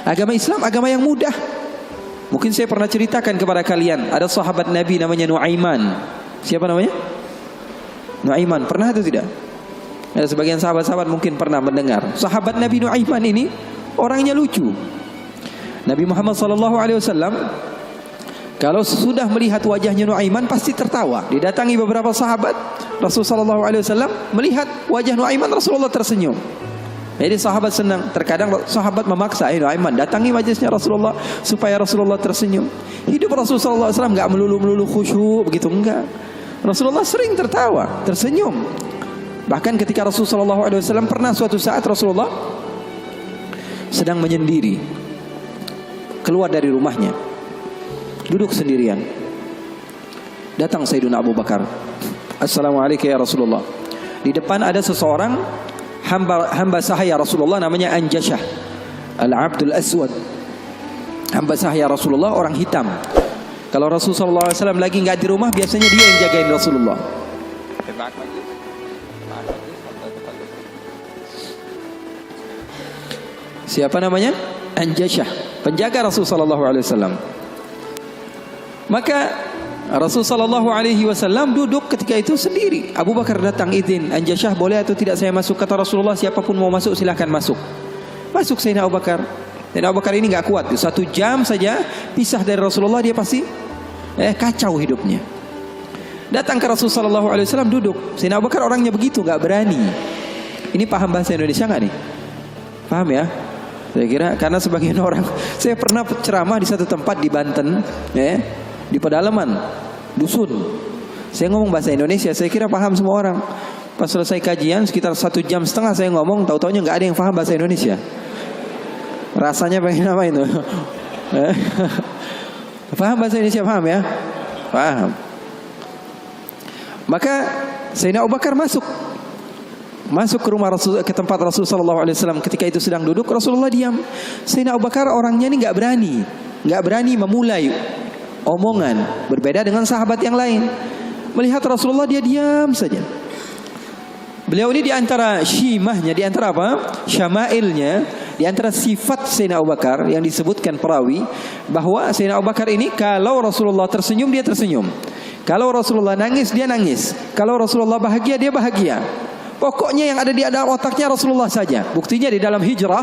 Agama Islam agama yang mudah. Mungkin saya pernah ceritakan kepada kalian, ada sahabat Nabi namanya Nuaiman. Siapa namanya? Nuaiman. Pernah atau tidak? Ada sebagian sahabat-sahabat mungkin pernah mendengar. Sahabat Nabi Nuaiman ini orangnya lucu. Nabi Muhammad SAW kalau sudah melihat wajahnya Nuaiman pasti tertawa. Didatangi beberapa sahabat, Rasulullah SAW melihat wajah Nuaiman, Rasulullah tersenyum. Jadi sahabat senang. Terkadang sahabat memaksa, Nuaiman datangi majlisnya Rasulullah supaya Rasulullah tersenyum. Hidup Rasulullah SAW enggak melulu khusyuk begitu, enggak. Rasulullah sering tertawa, tersenyum. Bahkan ketika Rasulullah SAW pernah suatu saat Rasulullah sedang menyendiri, keluar dari rumahnya, duduk sendirian. Datang Sayyidina Abu Bakar. Assalamualaikum ya Rasulullah. Di depan ada seseorang hamba sahaya Rasulullah namanya Anjashah Al-Abdul Aswad. Hamba sahaya Rasulullah, orang hitam. Kalau Rasulullah SAW lagi nggak di rumah, biasanya dia yang jagain Rasulullah. Siapa namanya? Anjashah, penjaga Rasulullah SAW. Maka Rasulullah SAW duduk ketika itu sendiri. Abu Bakar datang, izin, Anjashah boleh atau tidak saya masuk? Kata Rasulullah, siapapun mau masuk silahkan masuk. Masuk Sayyidina Abu Bakar. Sayyidina Abu Bakar ini nggak kuat. 1 jam saja pisah dari Rasulullah, dia pasti kacau hidupnya. Datang ke Rasulullah SAW duduk. Sayyidina Abu Bakar orangnya begitu, nggak berani. Ini paham bahasa Indonesia nggak nih? Paham ya? Saya kira karena sebagian orang, saya pernah ceramah di satu tempat di Banten, di pedalaman dusun. Saya ngomong bahasa Indonesia, saya kira paham semua orang. Pas selesai kajian sekitar 1,5 jam saya ngomong, tahu-taunya nggak ada yang paham bahasa Indonesia. Rasanya pengen apa itu? Paham bahasa Indonesia, paham ya? Paham. Maka Sayyidina Abu Bakar masuk ke rumah Rasul, ke tempat Rasulullah SAW. Ketika itu sedang duduk, Rasulullah diam. Sayyidina Abu Bakar orangnya ini nggak berani memulai omongan, berbeda dengan sahabat yang lain. Melihat Rasulullah dia diam saja. Beliau ini di antara syimahnya, di antara apa? Syama'ilnya, di antara sifat Sayyidina Abu Bakar yang disebutkan perawi bahwa Sayyidina Abu Bakar ini kalau Rasulullah tersenyum dia tersenyum. Kalau Rasulullah nangis dia nangis. Kalau Rasulullah bahagia dia bahagia. Pokoknya yang ada di dalam otaknya Rasulullah saja. Buktinya di dalam hijrah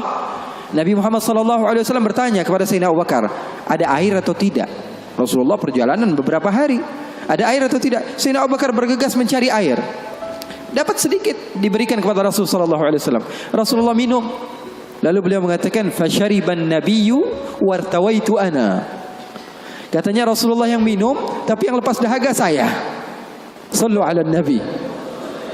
Nabi Muhammad SAW bertanya kepada Sayyidina Abu Bakar, ada air atau tidak? Rasulullah perjalanan beberapa hari, ada air atau tidak? Sayyidina Abu Bakar bergegas mencari air. Dapat sedikit, diberikan kepada Rasulullah SAW. Rasulullah minum. Lalu beliau mengatakan, "Fashariban nabiyyu wartawaitu ana." Katanya Rasulullah yang minum, tapi yang lepas dahaga saya. Sallu ala nabi.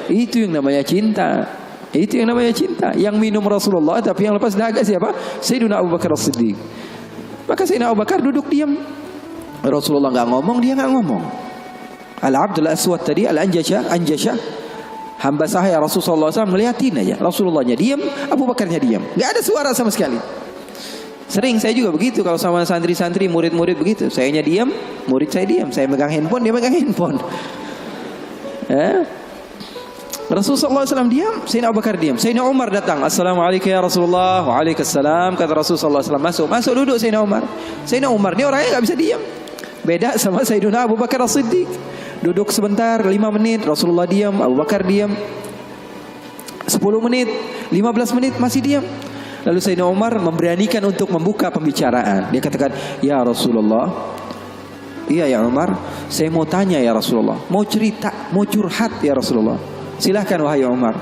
Itu yang namanya cinta. Itu yang namanya cinta. Yang minum Rasulullah, tapi yang lepas dahaga siapa? Sayyidina Abu Bakar As-Siddiq. Maka Sayyidina Abu Bakar duduk diam. Rasulullah nggak ngomong, dia nggak ngomong. Al-Abdul Aswad tadi, Anjashah, hamba sahaya Rasulullah SAW, ngeliatin aja. Rasulullahnya diam, Abu Bakarnya diam. Nggak ada suara sama sekali. Sering saya juga begitu kalau sama santri-santri, murid-murid begitu. Sayanya diam, murid saya diam. Saya megang handphone, dia megang handphone. Rasulullah SAW diam, Sayyidina Abu Bakar diam. Sayyidina Umar datang, Assalamualaikum ya Rasulullah. Waalaikumsalam. Kata Rasulullah SAW, masuk duduk Sayyidina Umar. Sayyidina Umar ini orangnya nggak bisa diam. Beda sama Sayyidina Abu Bakar As-Siddiq. Duduk sebentar, 5 menit, Rasulullah diam, Abu Bakar diam. 10 menit, 15 menit masih diam. Lalu Sayyidina Umar memberanikan untuk membuka pembicaraan. Dia katakan, ya Rasulullah, iya ya Umar, saya mau tanya ya Rasulullah, mau cerita, mau curhat ya Rasulullah. Silahkan wahai Umar.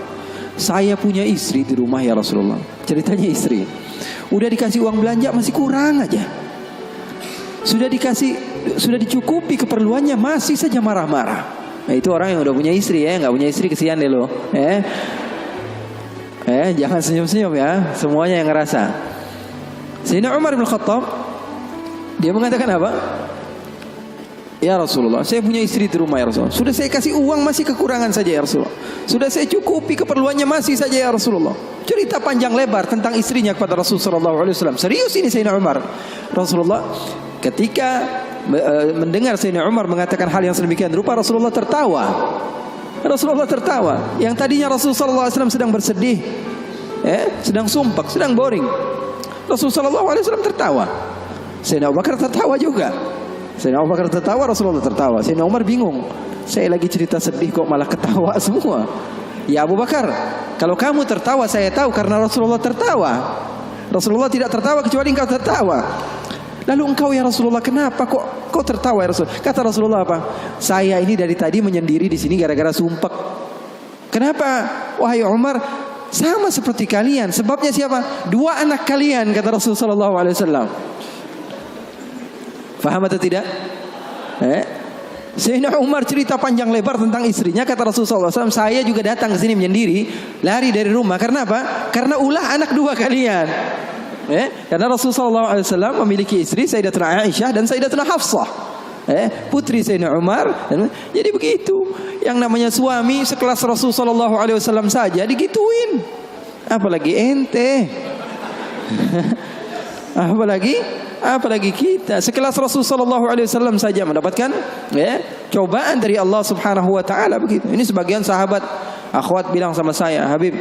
Saya punya istri di rumah ya Rasulullah. Ceritanya istri, udah dikasih uang belanja masih kurang aja. Sudah dicukupi keperluannya masih saja marah-marah. Nah, itu orang yang udah punya istri ya, nggak punya istri kesian deh lo. Jangan senyum-senyum ya, semuanya yang ngerasa. Sayyidina Umar bin Khattab dia mengatakan apa? Ya Rasulullah, saya punya istri di rumah ya Rasulullah. Sudah saya kasih uang masih kekurangan saja ya Rasulullah. Sudah saya cukupi keperluannya masih saja ya Rasulullah. Cerita panjang lebar tentang istrinya kepada Rasulullah SAW. Serius ini Sayyidina Umar. Rasulullah ketika mendengar Sayyidina Umar mengatakan hal yang sedemikian rupa, Rasulullah tertawa. Rasulullah tertawa. Yang tadinya Rasulullah SAW sedang bersedih, sedang sumpah, sedang boring. Rasulullah SAW tertawa. Sayyidina Abu Bakar tertawa juga. Sayyidina Abu Bakar tertawa, Rasulullah tertawa. Sayyidina Umar bingung. Saya lagi cerita sedih kok malah ketawa semua. Ya Abu Bakar, kalau kamu tertawa saya tahu karena Rasulullah tertawa. Rasulullah tidak tertawa kecuali engkau tertawa. Lalu engkau ya Rasulullah kenapa kok tertawa ya Rasul? Kata Rasulullah apa? Saya ini dari tadi menyendiri di sini gara-gara sumpek. Kenapa? Wahai Umar, sama seperti kalian. Sebabnya siapa? Dua anak kalian, kata Rasulullah SAW. Faham atau tidak? Sayyidina Umar cerita panjang lebar tentang istrinya. Kata Rasulullah SAW, saya juga datang ke sini menyendiri, lari dari rumah. Karena apa? Karena ulah anak dua kalian. Karena Rasulullah SAW memiliki istri Sayyidatuna Aisyah dan Sayyidatuna Hafsah, putri Sayyidina Umar. Jadi begitu. Yang namanya suami sekelas Rasulullah SAW saja digituin, apalagi ente. Apalagi kita sekelas Rasulullah SAW saja mendapatkan cobaan dari Allah Subhanahu wa taala begitu. Ini sebagian sahabat akhwat bilang sama saya, Habib,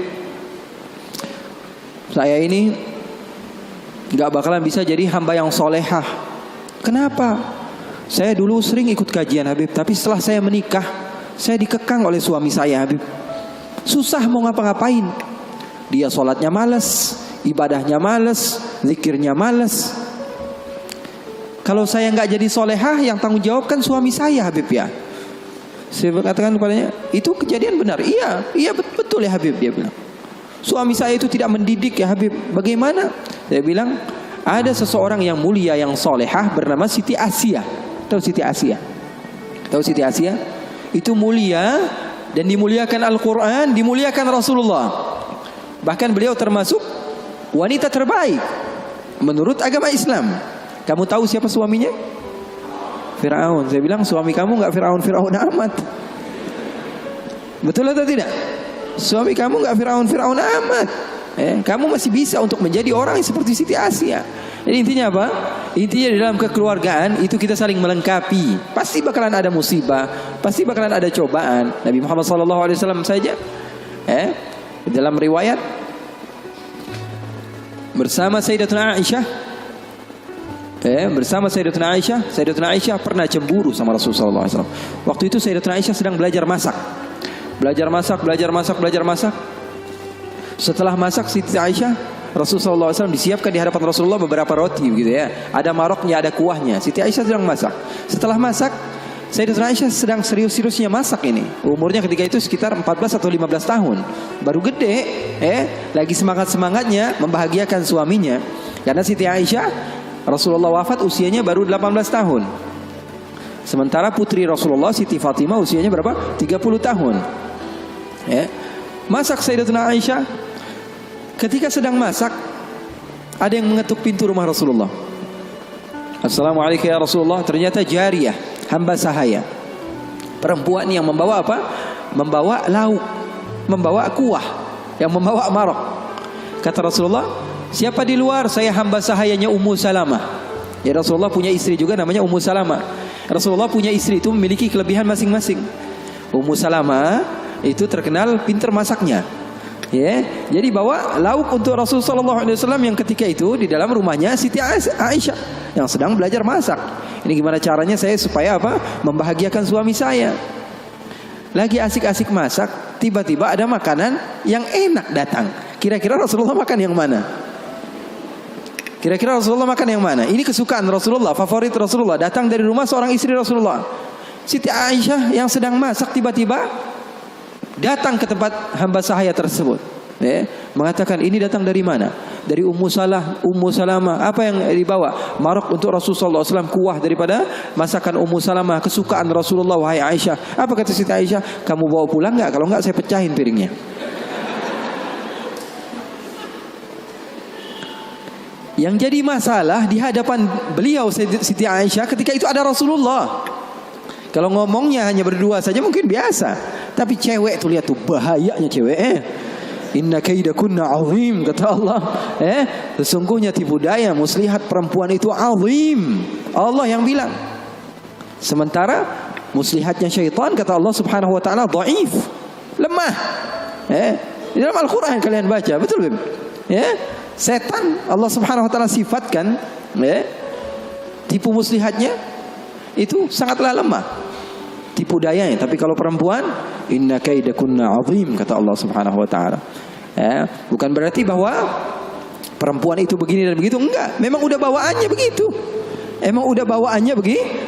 saya ini enggak bakalan bisa jadi hamba yang solehah. Kenapa? Saya dulu sering ikut kajian Habib, tapi setelah saya menikah, saya dikekang oleh suami saya Habib. Susah mau ngapa-ngapain. Dia sholatnya malas, ibadahnya malas, zikirnya malas. Kalau saya nggak jadi solehah, yang tanggung jawab kan suami saya Habib ya. Saya katakan kepadanya, itu kejadian benar. Iya betul ya Habib, dia bilang. Suami saya itu tidak mendidik ya Habib. Bagaimana? Saya bilang, ada seseorang yang mulia yang solehah bernama Siti Asia. Tahu Siti Asia? Tahu Siti Asia? Itu mulia dan dimuliakan Al-Quran, dimuliakan Rasulullah. Bahkan beliau termasuk wanita terbaik menurut agama Islam. Kamu tahu siapa suaminya? Fir'aun. Saya bilang, suami kamu nggak Fir'aun amat. Betul atau tidak? Suami kamu nggak Fir'aun amat. Kamu masih bisa untuk menjadi orang seperti Siti Asia. Jadi intinya apa? Intinya di dalam kekeluargaan itu kita saling melengkapi. Pasti bakalan ada musibah, pasti bakalan ada cobaan. Nabi Muhammad SAW saja, dalam riwayat bersama Sayyidatuna Aisyah, Sayyidatuna Aisyah pernah cemburu sama Rasulullah SAW. Waktu itu Sayyidatuna Aisyah sedang belajar masak. Setelah masak Siti Aisyah, Rasulullah SAW disiapkan di hadapan Rasulullah beberapa roti gitu ya. Ada maroknya, ada kuahnya. Siti Aisyah sedang masak. Setelah masak, Sayyidatuna Aisyah sedang serius-seriusnya masak ini. Umurnya ketika itu sekitar 14 atau 15 tahun. Baru gede, lagi semangat-semangatnya membahagiakan suaminya. Karena Siti Aisyah, Rasulullah wafat usianya baru 18 tahun. Sementara putri Rasulullah Siti Fatimah usianya berapa? 30 tahun. Masak Sayyidatuna Aisyah. Ketika sedang masak, ada yang mengetuk pintu rumah Rasulullah. Assalamualaikum ya Rasulullah. Ternyata jariyah, hamba sahaya, perempuan yang membawa apa? Membawa lauk, membawa kuah, yang membawa marok. Kata Rasulullah, siapa di luar? Saya hamba sahayanya Ummu Salamah. Ya, Rasulullah punya istri juga namanya Ummu Salamah. Rasulullah punya istri itu memiliki kelebihan masing-masing. Ummu Salamah itu terkenal pintar masaknya. Jadi bawa lauk untuk Rasulullah SAW yang ketika itu di dalam rumahnya Siti Aisyah yang sedang belajar masak. Ini gimana caranya saya supaya apa? Membahagiakan suami saya. Lagi asik-asik masak, tiba-tiba ada makanan yang enak datang. Kira-kira Rasulullah makan yang mana? Kira-kira Rasulullah makan yang mana? Ini kesukaan Rasulullah, favorit Rasulullah. Datang dari rumah seorang istri Rasulullah. Siti Aisyah yang sedang masak tiba-tiba datang ke tempat hamba sahaya tersebut, mengatakan, ini datang dari mana? Dari Ummu Salamah. Apa yang dibawa? Marok untuk Rasulullah SAW, kuah daripada masakan Ummu Salamah, kesukaan Rasulullah. Wahai Aisyah, apa kata Siti Aisyah? Kamu bawa pulang nggak? Kalau nggak saya pecahin piringnya. Yang jadi masalah di hadapan beliau Siti Aisyah ketika itu ada Rasulullah. Kalau ngomongnya hanya berdua saja mungkin biasa, tapi cewek tuh lihat tuh bahayanya cewek. Inna kaidakunna azim, kata Allah. Sesungguhnya tipu daya muslihat perempuan itu azim. Allah yang bilang. Sementara muslihatnya syaitan kata Allah Subhanahu wa taala dhaif, lemah. Di dalam Al-Qur'an kalian baca, betul belum? Setan Allah Subhanahu wa taala sifatkan tipu muslihatnya itu sangatlah lemah, tipu dayanya. Tapi kalau perempuan, inna kaidakunna azim, kata Allah Subhanahu wa taala. Bukan berarti bahwa perempuan itu begini dan begitu, enggak. Memang udah bawaannya begitu.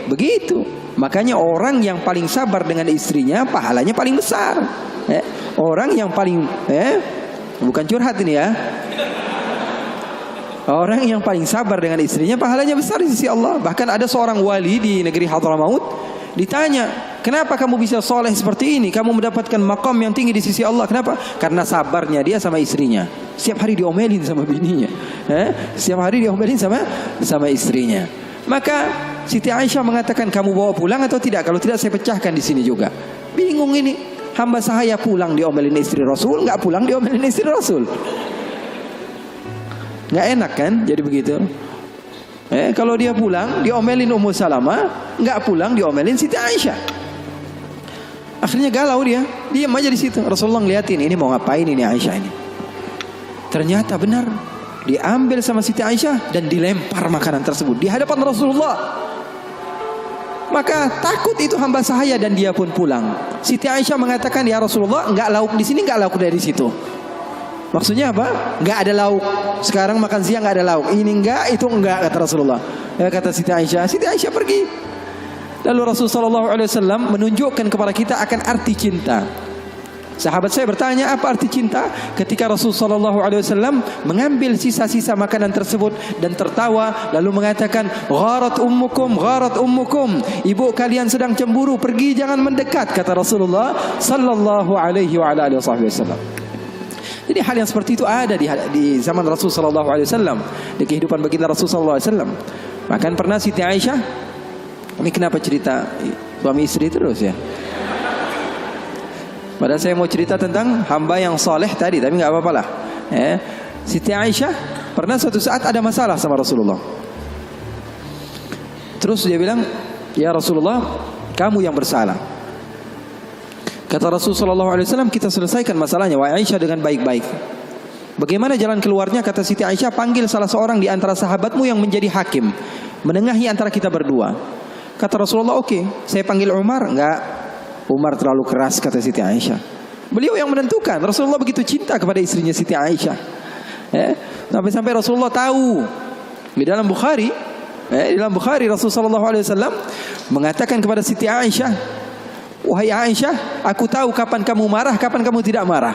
Begitu. Makanya orang yang paling sabar dengan istrinya pahalanya paling besar. Orang yang paling bukan curhat ini ya. Orang yang paling sabar dengan istrinya pahalanya besar di sisi Allah. Bahkan ada seorang wali di negeri Hadramaut ditanya, kenapa kamu bisa soleh seperti ini? Kamu mendapatkan maqam yang tinggi di sisi Allah. Kenapa? Karena sabarnya dia sama istrinya. Setiap hari diomelin sama bininya, setiap hari diomelin sama istrinya. Maka Siti Aisyah mengatakan, kamu bawa pulang atau tidak? Kalau tidak saya pecahkan di sini juga. Bingung ini, hamba sahaya pulang diomelin istri Rasul, nggak pulang diomelin istri Rasul. Nggak enak kan? Jadi begitu. Kalau dia pulang diomelin Ummu Salamah, nggak pulang diomelin Siti Aisyah. Akhirnya galau dia, diam aja di situ. Rasulullah ngeliatin, ini mau ngapain ini Aisyah ini? Ternyata benar, diambil sama Siti Aisyah dan dilempar makanan tersebut di hadapan Rasulullah. Maka takut itu hamba sahaya dan dia pun pulang. Siti Aisyah mengatakan, ya Rasulullah, enggak lauk di sini, enggak lauk dari situ. Maksudnya apa? Enggak ada lauk. Sekarang makan siang enggak ada lauk. Ini enggak, itu enggak, kata Rasulullah. Kata Siti Aisyah. Siti Aisyah pergi. Lalu Rasulullah SAW menunjukkan kepada kita akan arti cinta. Sahabat saya bertanya, apa arti cinta? Ketika Rasulullah SAW mengambil sisa-sisa makanan tersebut dan tertawa, lalu mengatakan, gharat ummukum, ibu kalian sedang cemburu, pergi jangan mendekat, kata Rasulullah Sallallahu Alaihi Wasallam. Jadi hal yang seperti itu ada di zaman Rasulullah SAW, di kehidupan baginda Rasulullah SAW. Bahkan pernah Siti Aisyah, ini kenapa cerita suami istri terus ya? Padahal saya mau cerita tentang hamba yang soleh tadi, tapi nggak apa-apa lah. Siti Aisyah pernah suatu saat ada masalah sama Rasulullah. Terus dia bilang, ya Rasulullah, kamu yang bersalah. Kata Rasulullah SAW, kita selesaikan masalahnya, wahai Aisyah, dengan baik-baik. Bagaimana jalan keluarnya? Kata Siti Aisyah, panggil salah seorang di antara sahabatmu yang menjadi hakim, menengahi antara kita berdua. Kata Rasulullah, oke, saya panggil Umar. Enggak, Umar terlalu keras, kata Siti Aisyah. Beliau yang menentukan. Rasulullah begitu cinta kepada istrinya Siti Aisyah, sampai Rasulullah tahu. Di dalam Bukhari, Rasulullah SAW mengatakan kepada Siti Aisyah, wahai Aisyah, aku tahu kapan kamu marah, kapan kamu tidak marah.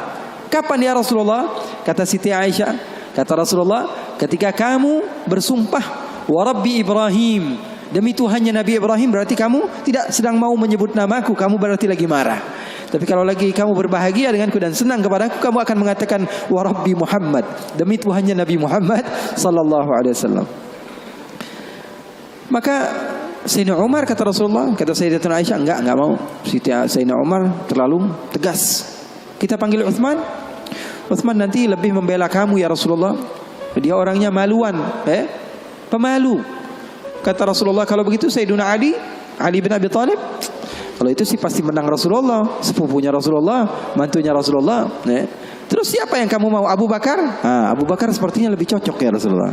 Kapan ya Rasulullah? Kata Siti Aisyah, kata Rasulullah, ketika kamu bersumpah, wa Rabbi Ibrahim, demi Tuhannya Nabi Ibrahim, berarti kamu tidak sedang mau menyebut namaku, kamu berarti lagi marah. Tapi kalau lagi kamu berbahagia denganku dan senang kepadaku, kamu akan mengatakan wa Rabbi Muhammad, demi Tuhannya Nabi Muhammad Sallallahu Alaihi Wasallam. Maka Sayyidina Umar, kata Rasulullah, kata Sayyidatuna Aisyah, enggak mau. Sayyidina Umar terlalu tegas. Kita panggil Uthman. Uthman nanti lebih membela kamu ya Rasulullah. Dia orangnya maluan, pemalu. Kata Rasulullah, kalau begitu Sayyidina Ali bin Abi Thalib, kalau itu sih pasti menang Rasulullah, sepupunya Rasulullah, mantunya Rasulullah. Terus siapa yang kamu mau? Abu Bakar? Abu Bakar sepertinya lebih cocok ya Rasulullah.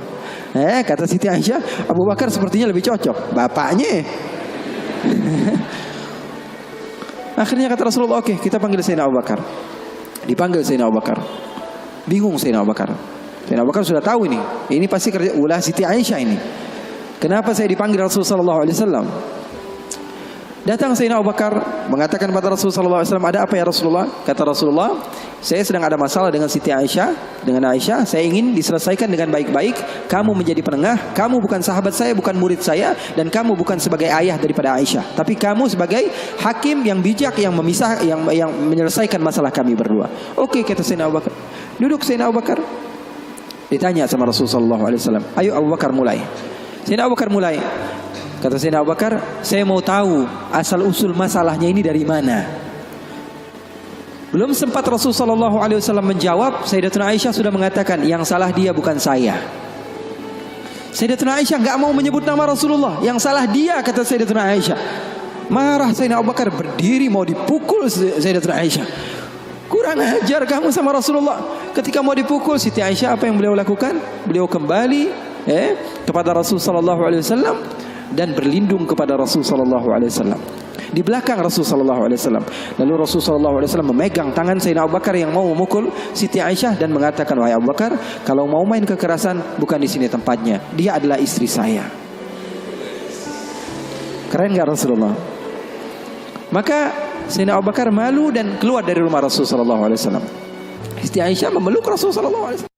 Kata Siti Aisyah, Abu Bakar sepertinya lebih cocok, bapaknya. Akhirnya kata Rasulullah, oke, kita panggil Sayyidina Abu Bakar. Dipanggil Sayyidina Abu Bakar. Bingung Sayyidina Abu Bakar. Sayyidina Abu Bakar sudah tahu ini pasti kerja ulah Siti Aisyah ini. Kenapa saya dipanggil Rasulullah SAW? Datang Sayyidina Abu Bakar mengatakan kepada Rasulullah SAW, ada apa ya Rasulullah? Kata Rasulullah, saya sedang ada masalah dengan Siti Aisyah, dengan Aisyah. Saya ingin diselesaikan dengan baik-baik. Kamu menjadi penengah. Kamu bukan sahabat saya, bukan murid saya, dan kamu bukan sebagai ayah daripada Aisyah, tapi kamu sebagai hakim yang bijak, yang memisah, yang menyelesaikan masalah kami berdua. Oke, kata Sayyidina Abu Bakar. Duduk Sayyidina Abu Bakar. Ditanya sama Rasulullah SAW, ayo Abu Bakar mulai. Sayyidina Abu Bakar mulai. Kata Sayyidina Abu Bakar, saya mau tahu asal usul masalahnya ini dari mana. Belum sempat Rasulullah SAW menjawab, Sayyidatuna Aisyah sudah mengatakan, yang salah dia bukan saya. Sayyidatuna Aisyah enggak mau menyebut nama Rasulullah, yang salah dia, kata Sayyidatuna Aisyah. Marah Sayyidina Abu Bakar, berdiri mau dipukul Sayyidatuna Aisyah. Kurang ajar kamu sama Rasulullah. ketika mau dipukul Siti Aisyah, apa yang beliau lakukan? Beliau kembali kepada Rasul sallallahu alaihi wasallam dan berlindung kepada Rasul sallallahu alaihi wasallam. Di belakang Rasul sallallahu alaihi wasallam. Lalu Rasul sallallahu alaihi wasallam memegang tangan Sayyidina Abu Bakar yang mau memukul Siti Aisyah dan mengatakan, "Wahai Abu Bakar, kalau mau main kekerasan bukan di sini tempatnya. Dia adalah istri saya." Keren enggak Rasulullah? Maka Sayyidina Abu Bakar malu dan keluar dari rumah Rasul sallallahu alaihi wasallam. Siti Aisyah memeluk Rasul sallallahu alaihi wasallam.